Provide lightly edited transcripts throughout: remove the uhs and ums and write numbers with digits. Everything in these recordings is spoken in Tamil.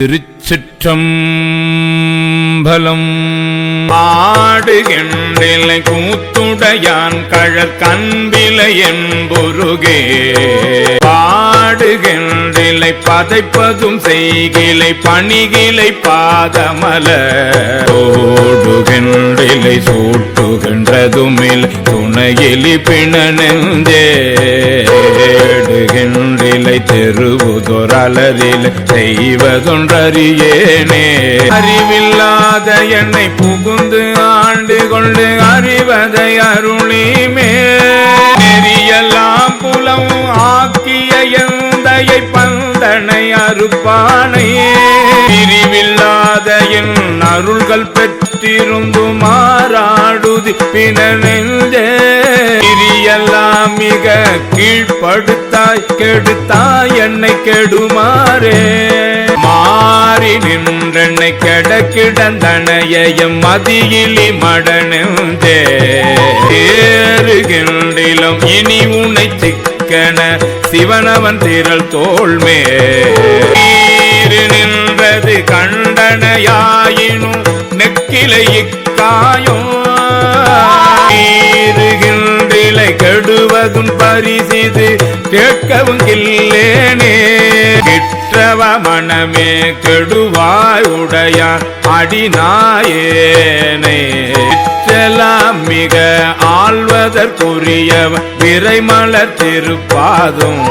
திருச்சிற்றம்பலம். ஆடுகின்றிலை கூத்துடையான் கழற் கண்பிலை என்புருகே பாடுகின்றிலை பதைப்பதும் செய்கிலை பணிகிலை பாதமல ஓடுகின்றிலை சூட்டுகின்றதுமில் துணையிலி பிணனெஞ்சேடுகின்றிலை தெருவுதொரலரில் செய்வதொன்றறியேனே அறிவில்லாத என்னை புகுந்து ஆண்டு கொண்டு அறிவதை அருளிமே நெறியெல்லாம் புலம் ஆக்கிய எந்தையை பந்தனை அறுப்பானையே பிரிவில்லாத என் அருள்கள் பெற்றிருந்து மாறாடுதி பிணனெஞ்சே பிரியெல்லாம் மிக கீழ்ப்படுத்தாய் கெடுத்தாய் என்னை கெடுமாறே மாறி நின்றென்னை கெடக்கிடந்தனையம் மதியிலி மடனெஞ்சே ஏறுகின்றிலும் இனி உனை சிக்கன சிவனவன் திரள் தோள்மே நின்றது கண்டனையாயினும் நெக்கிலை இக்காயும் ஈறுகின்றிலை கெடுவதும் பரிசிது கேட்கவும் இல்லேனே கிற்றவ மனமே கெடுவாய் உடையான் அடிநாயேனை செல்லாம் மிக ஆள்வதற்குரிய விரைமலர் திருப்பாதும்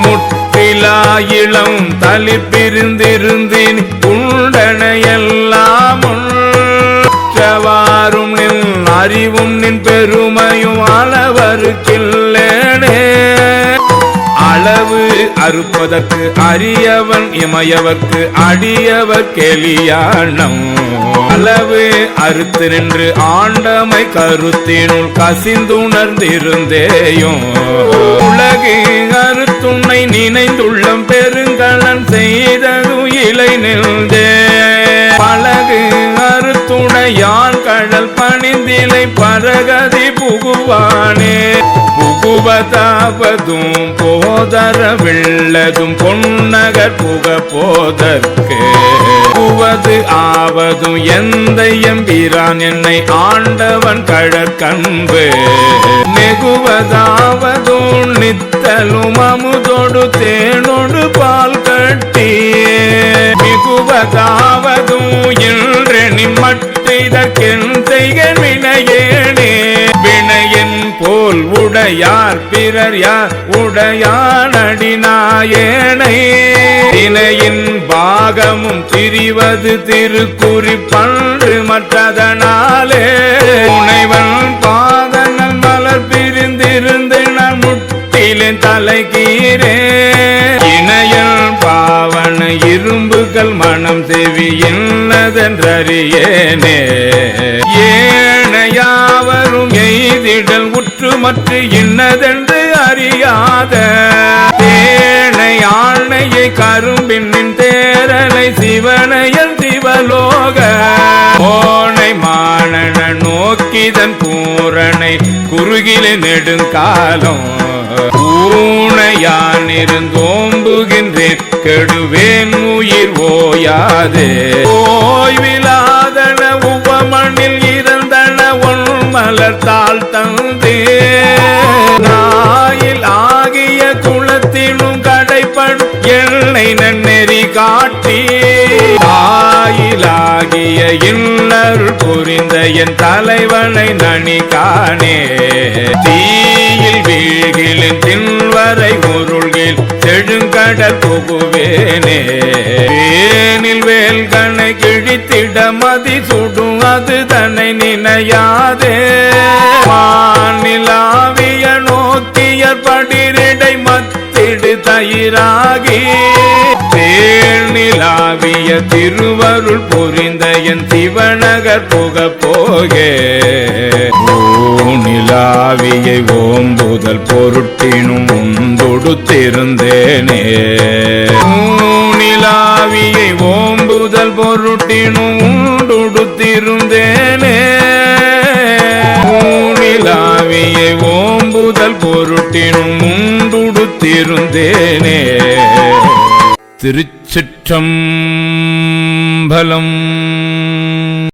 முற்றிலா இளம் தளிர் பிரிந்திருந்தின் உண்டனையெல்லாம் வாரும் நின் அறிவும் நின் பெருமையும் அளவருக்கில்லேனே அளவு அறுப்பதற்கு அரியவன் இமையவர்க்கு அடியவர் கெளியானம் அளவு அறுத்து நின்று ஆண்டமை கருத்தினுள் கசிந்துணர்ந்திருந்தேயும் உலகு அறுத்துணை நினைந்துள்ளம் பெருங்கலன் செய்தது இலை நின்றே பழகு அறுத்துணையான் கடல் பணிந்திலை பரகதி புகுவானே புகுவதாவதும் போதர வெள்ளதும் பொன்னகர் புக போதற்கு புவது ஆவதும் எந்த எம்பிரான் என்னை ஆண்டவன் கழற்கன்பு நெகுவதாவதும் நித்தலும் அமுதொடு தேனொடு பால் கட்டியே மிகுவதாவதும் இன்றெனி மற்றதற்கென் செய்க வினையேனே வினையன் போல் உடையார் பிறர் யார் உடையான் அடிநாயேனை தினையின் பாகமும் திரிவது திருக்குறிப்பன்று மற்றதனாலே உனைவன் பாதனல் மலர் பிரிந்திருந்து நான் முட்டிலேன் தலைகீரே இணையல் பாவன இரும்புகள் மனம் செவி என்னதென்றறியேனே ஏனையாவரும் எய்திடல் உற்றுமற்று இன்னதென்று அறியாத தேனை ஆணையை கரும்பின் தேரலை சிவனையல் சிவலோக ஓனை மாணன நோக்கிதன் பூரணை குறுகிலே நெடுங்காலம் ஊனையான் இருந்தோம்புகின்றேன் கெடுவேன் உயிர் ஓயாதே ஓய்விலாதன உவமணில் இருந்தன ஒன் மலர்த்தாள் தந்தே நாயில் ஆகிய குலத்தினும் கடைப்படும் எண்ணெய் நன்னெறி காட்டி ஆயிலாகிய இன்னருள் புரிந்த என் தலைவனை நனி காணே தீயில் வீழ்கிலின் தின்வரை உருள்கில் செழுங்கடல் புகுவேனே வேனில் வேல்கனை கிழித்திட மதி சுடும் அது தன்னை நினையாதே வானிலாவிய நோக்கிய படிரிடை மத்திடு தயிராகி தேனிலாவிய திருவருள் புரிந்த என் சிவநகர் புக போகே நிலாவியை ஓம்புதல் பொருட்டினும் உண்டொடுத்திருந்தேனே நிலாவியை ஓம்புதல் பொருட்டினும் உண்டொடுத்திருந்தேனே நிலாவியை ஓம்புதல் பொருட்டினும் உண்டுடுத்திருந்தேனே திருச்சிற்றம்பலம்.